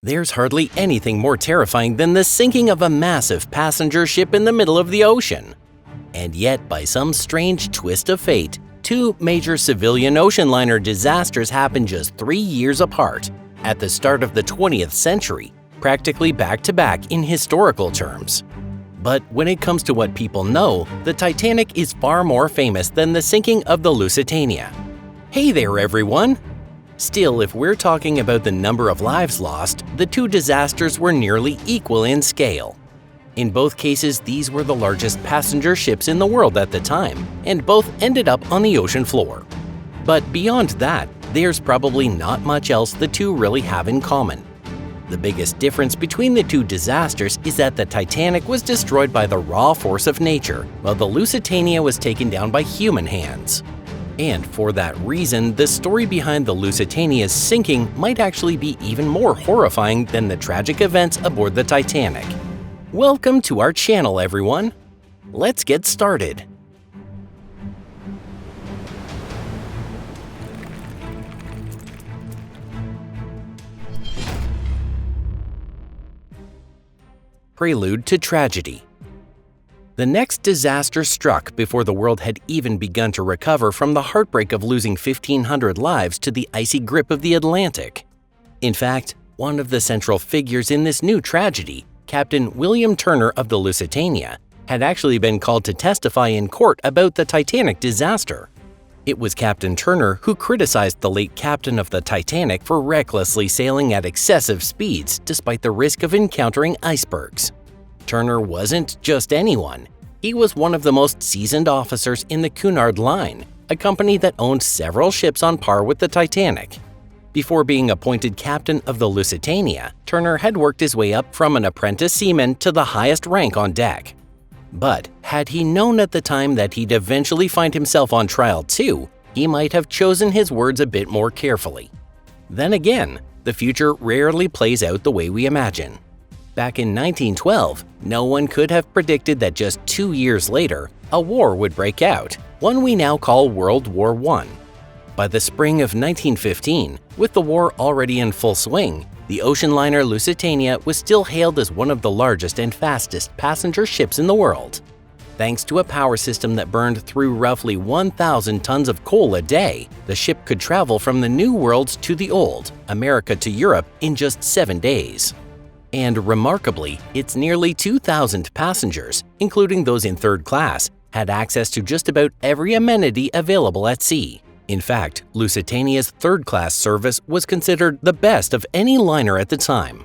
There's hardly anything more terrifying than the sinking of a massive passenger ship in the middle of the ocean. And yet, by some strange twist of fate, two major civilian ocean liner disasters happened just 3 years apart, at the start of the 20th century, practically back-to-back in historical terms. But when it comes to what people know, the Titanic is far more famous than the sinking of the Lusitania. Hey there, everyone! Still, if we're talking about the number of lives lost, the two disasters were nearly equal in scale. In both cases, these were the largest passenger ships in the world at the time, and both ended up on the ocean floor. But beyond that, there's probably not much else the two really have in common. The biggest difference between the two disasters is that the Titanic was destroyed by the raw force of nature, while the Lusitania was taken down by human hands. And for that reason, the story behind the Lusitania's sinking might actually be even more horrifying than the tragic events aboard the Titanic. Welcome to our channel, everyone! Let's get started! Prelude to tragedy. The next disaster struck before the world had even begun to recover from the heartbreak of losing 1,500 lives to the icy grip of the Atlantic. In fact, one of the central figures in this new tragedy, Captain William Turner of the Lusitania, had actually been called to testify in court about the Titanic disaster. It was Captain Turner who criticized the late captain of the Titanic for recklessly sailing at excessive speeds despite the risk of encountering icebergs. Turner wasn't just anyone. He was one of the most seasoned officers in the Cunard Line, a company that owned several ships on par with the Titanic. Before being appointed captain of the Lusitania, Turner had worked his way up from an apprentice seaman to the highest rank on deck. But had he known at the time that he'd eventually find himself on trial too, he might have chosen his words a bit more carefully. Then again, the future rarely plays out the way we imagine. Back in 1912, no one could have predicted that just 2 years later, a war would break out, one we now call World War I. By the spring of 1915, with the war already in full swing, the ocean liner Lusitania was still hailed as one of the largest and fastest passenger ships in the world. Thanks to a power system that burned through roughly 1,000 tons of coal a day, the ship could travel from the New World to the Old, America to Europe, in just 7 days. And remarkably, its nearly 2,000 passengers, including those in third class, had access to just about every amenity available at sea. In fact, Lusitania's third-class service was considered the best of any liner at the time.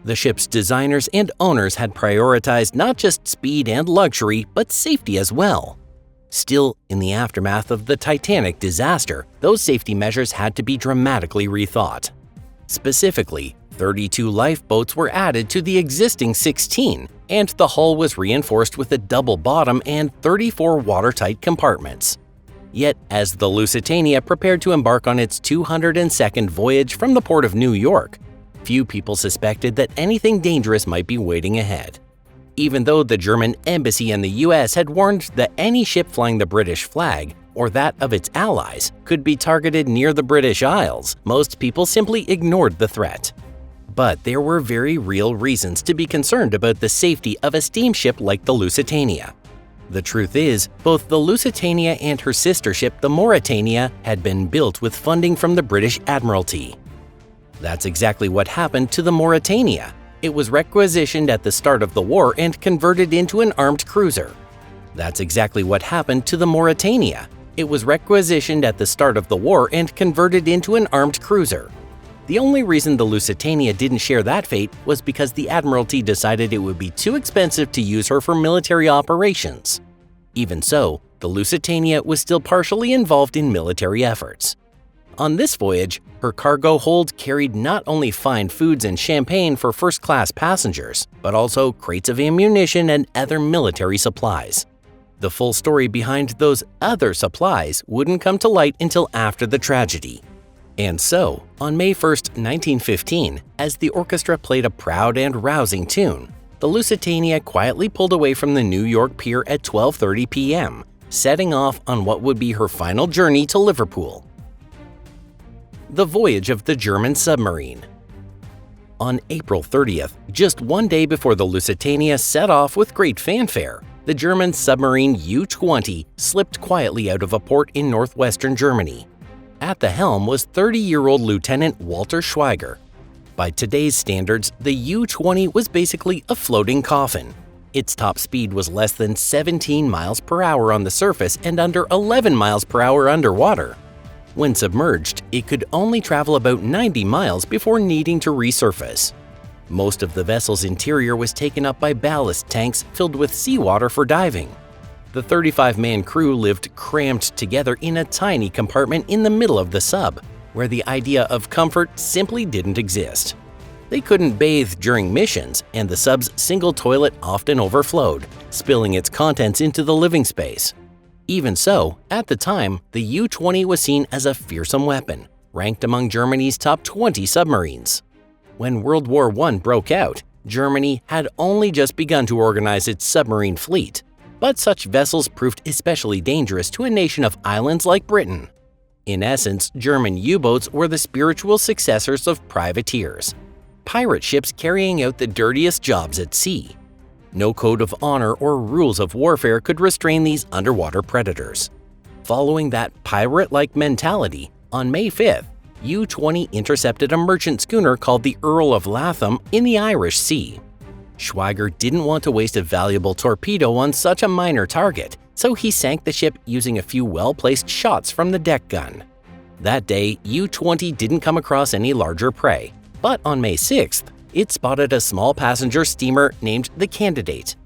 The ship's designers and owners had prioritized not just speed and luxury, but safety as well. Still, in the aftermath of the Titanic disaster, those safety measures had to be dramatically rethought. Specifically, 32 lifeboats were added to the existing 16, and the hull was reinforced with a double bottom and 34 watertight compartments. Yet, as the Lusitania prepared to embark on its 202nd voyage from the port of New York, few people suspected that anything dangerous might be waiting ahead. Even though the German embassy in the US had warned that any ship flying the British flag, or that of its allies, could be targeted near the British Isles, most people simply ignored the threat. But there were very real reasons to be concerned about the safety of a steamship like the Lusitania. The truth is, both the Lusitania and her sister ship, the Mauretania, had been built with funding from the British Admiralty. That's exactly what happened to the Mauretania. It was requisitioned at the start of the war and converted into an armed cruiser. That's exactly what happened to the Mauretania. It was requisitioned at the start of the war and converted into an armed cruiser. The only reason the Lusitania didn't share that fate was because the Admiralty decided it would be too expensive to use her for military operations. Even so, the Lusitania was still partially involved in military efforts. On this voyage, her cargo hold carried not only fine foods and champagne for first-class passengers, but also crates of ammunition and other military supplies. The full story behind those other supplies wouldn't come to light until after the tragedy. And so, on May 1, 1915, as the orchestra played a proud and rousing tune, the Lusitania quietly pulled away from the New York pier at 12:30 p.m., setting off on what would be her final journey to Liverpool. The voyage of the German submarine. On April 30th, just one day before the Lusitania set off with great fanfare, the German submarine U-20 slipped quietly out of a port in northwestern Germany. At the helm was 30-year-old Lieutenant Walter Schweiger. By today's standards, the U-20 was basically a floating coffin. Its top speed was less than 17 miles per hour on the surface and under 11 miles per hour underwater. When submerged, it could only travel about 90 miles before needing to resurface. Most of the vessel's interior was taken up by ballast tanks filled with seawater for diving. The 35-man crew lived crammed together in a tiny compartment in the middle of the sub, where the idea of comfort simply didn't exist. They couldn't bathe during missions, and the sub's single toilet often overflowed, spilling its contents into the living space. Even so, at the time, the U-20 was seen as a fearsome weapon, ranked among Germany's top 20 submarines. When World War I broke out, Germany had only just begun to organize its submarine fleet, but such vessels proved especially dangerous to a nation of islands like Britain. In essence, German U-boats were the spiritual successors of privateers, pirate ships carrying out the dirtiest jobs at sea. No code of honor or rules of warfare could restrain these underwater predators. Following that pirate-like mentality, on May 5th, U-20 intercepted a merchant schooner called the Earl of Latham in the Irish Sea. Schweiger didn't want to waste a valuable torpedo on such a minor target, so he sank the ship using a few well-placed shots from the deck gun. That day, U-20 didn't come across any larger prey, but on May 6th, it spotted a small passenger steamer named the Candidate.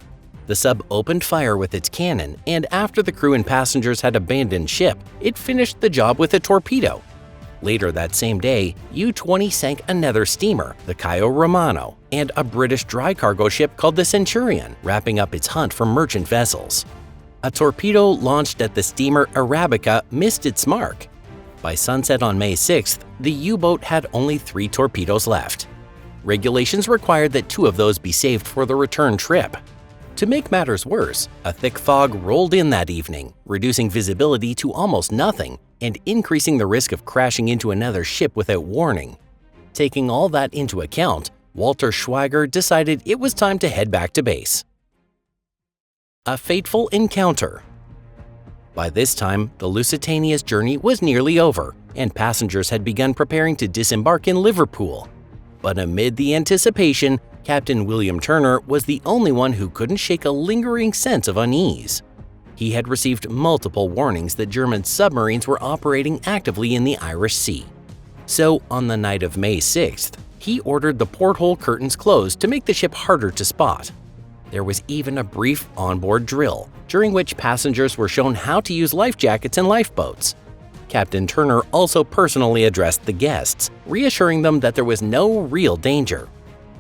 The sub opened fire with its cannon, and after the crew and passengers had abandoned ship, it finished the job with a torpedo. Later that same day, U-20 sank another steamer, the Caio Romano, and a British dry cargo ship called the Centurion, wrapping up its hunt for merchant vessels. A torpedo launched at the steamer Arabica missed its mark. By sunset on May 6th, the U-boat had only 3 torpedoes left. Regulations required that 2 of those be saved for the return trip. To make matters worse, a thick fog rolled in that evening, reducing visibility to almost nothing and increasing the risk of crashing into another ship without warning. Taking all that into account, Walter Schweiger decided it was time to head back to base. A fateful encounter. By this time, the Lusitania's journey was nearly over, and passengers had begun preparing to disembark in Liverpool. But amid the anticipation, Captain William Turner was the only one who couldn't shake a lingering sense of unease. He had received multiple warnings that German submarines were operating actively in the Irish Sea. So, on the night of May 6th, he ordered the porthole curtains closed to make the ship harder to spot. There was even a brief onboard drill, during which passengers were shown how to use life jackets and lifeboats. Captain Turner also personally addressed the guests, reassuring them that there was no real danger.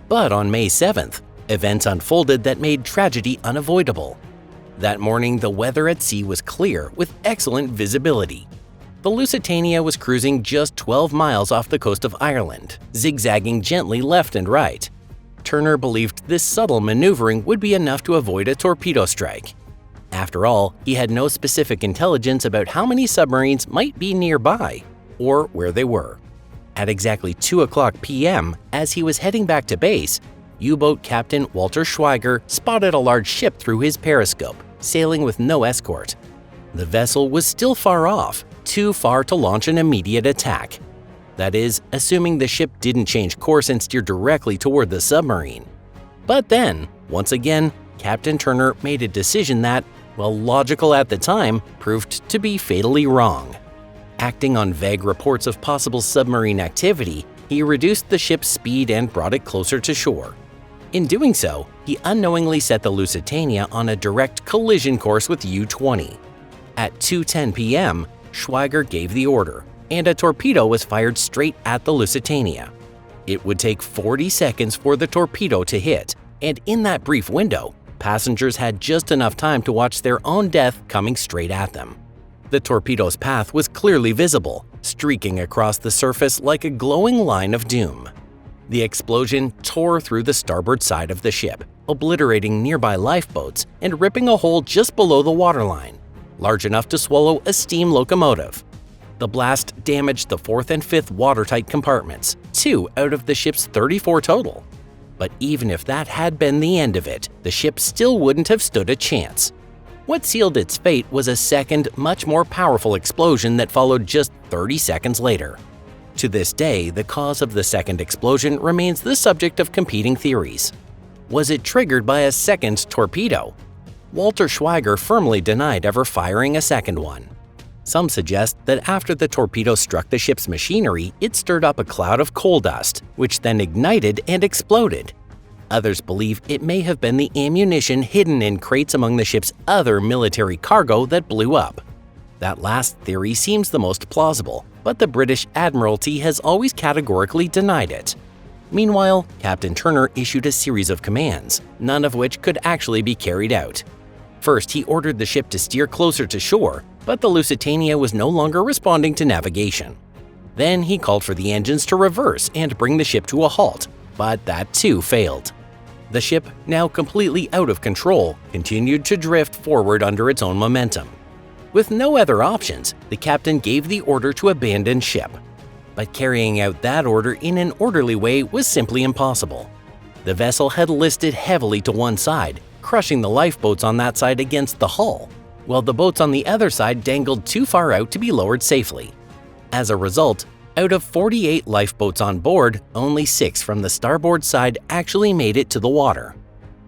But on May 7th, events unfolded that made tragedy unavoidable. That morning, the weather at sea was clear with excellent visibility. The Lusitania was cruising just 12 miles off the coast of Ireland, zigzagging gently left and right. Turner believed this subtle maneuvering would be enough to avoid a torpedo strike. After all, he had no specific intelligence about how many submarines might be nearby or where they were. At exactly 2:00 p.m., as he was heading back to base, U-boat Captain Walter Schweiger spotted a large ship through his periscope, sailing with no escort. The vessel was still far off, too far to launch an immediate attack. That is, assuming the ship didn't change course and steer directly toward the submarine. But then, once again, Captain Turner made a decision that, while logical at the time, proved to be fatally wrong. Acting on vague reports of possible submarine activity, he reduced the ship's speed and brought it closer to shore. In doing so, he unknowingly set the Lusitania on a direct collision course with U-20. At 2:10 p.m., Schweiger gave the order, and a torpedo was fired straight at the Lusitania. It would take 40 seconds for the torpedo to hit, and in that brief window, passengers had just enough time to watch their own death coming straight at them. The torpedo's path was clearly visible, streaking across the surface like a glowing line of doom. The explosion tore through the starboard side of the ship, obliterating nearby lifeboats and ripping a hole just below the waterline, large enough to swallow a steam locomotive. The blast damaged the fourth and fifth watertight compartments, 2 out of the ship's 34 total. But even if that had been the end of it, the ship still wouldn't have stood a chance. What sealed its fate was a second, much more powerful explosion that followed just 30 seconds later. To this day, the cause of the second explosion remains the subject of competing theories. Was it triggered by a second torpedo? Walter Schweiger firmly denied ever firing a second one. Some suggest that after the torpedo struck the ship's machinery, it stirred up a cloud of coal dust, which then ignited and exploded. Others believe it may have been the ammunition hidden in crates among the ship's other military cargo that blew up. That last theory seems the most plausible, but the British Admiralty has always categorically denied it. Meanwhile, Captain Turner issued a series of commands, none of which could actually be carried out. First, he ordered the ship to steer closer to shore, but the Lusitania was no longer responding to navigation. Then he called for the engines to reverse and bring the ship to a halt, but that too failed. The ship, now completely out of control, continued to drift forward under its own momentum. With no other options, the captain gave the order to abandon ship. But carrying out that order in an orderly way was simply impossible. The vessel had listed heavily to one side, crushing the lifeboats on that side against the hull, while the boats on the other side dangled too far out to be lowered safely. As a result, out of 48 lifeboats on board, only 6 from the starboard side actually made it to the water.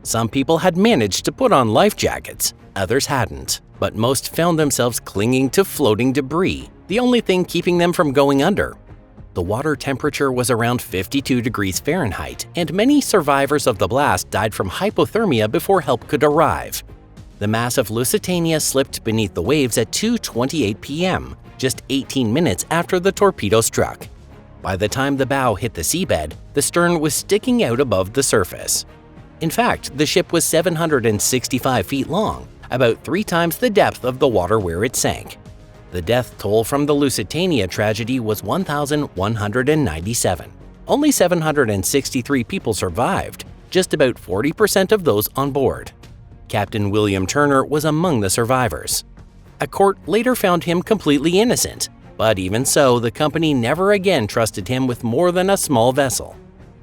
Some people had managed to put on life jackets, others hadn't, but most found themselves clinging to floating debris, the only thing keeping them from going under. The water temperature was around 52 degrees Fahrenheit, and many survivors of the blast died from hypothermia before help could arrive. The massive Lusitania slipped beneath the waves at 2:28 p.m., just 18 minutes after the torpedo struck. By the time the bow hit the seabed, the stern was sticking out above the surface. In fact, the ship was 765 feet long, about 3 times the depth of the water where it sank. The death toll from the Lusitania tragedy was 1,197. Only 763 people survived, just about 40% of those on board. Captain William Turner was among the survivors. A court later found him completely innocent, but even so, the company never again trusted him with more than a small vessel.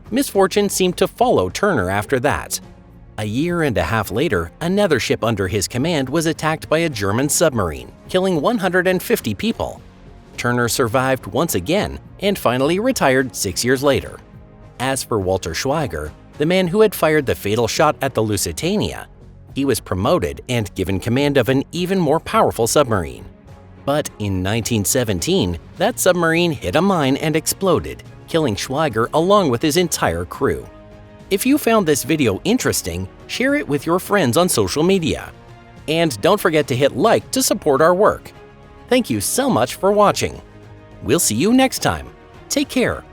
Misfortune seemed to follow Turner after that. A year and a half later, another ship under his command was attacked by a German submarine, killing 150 people. Turner survived once again and finally retired 6 years later. As for Walter Schweiger, the man who had fired the fatal shot at the Lusitania, he was promoted and given command of an even more powerful submarine. But in 1917, that submarine hit a mine and exploded, killing Schweiger along with his entire crew. If you found this video interesting, share it with your friends on social media. And don't forget to hit like to support our work. Thank you so much for watching. We'll see you next time. Take care.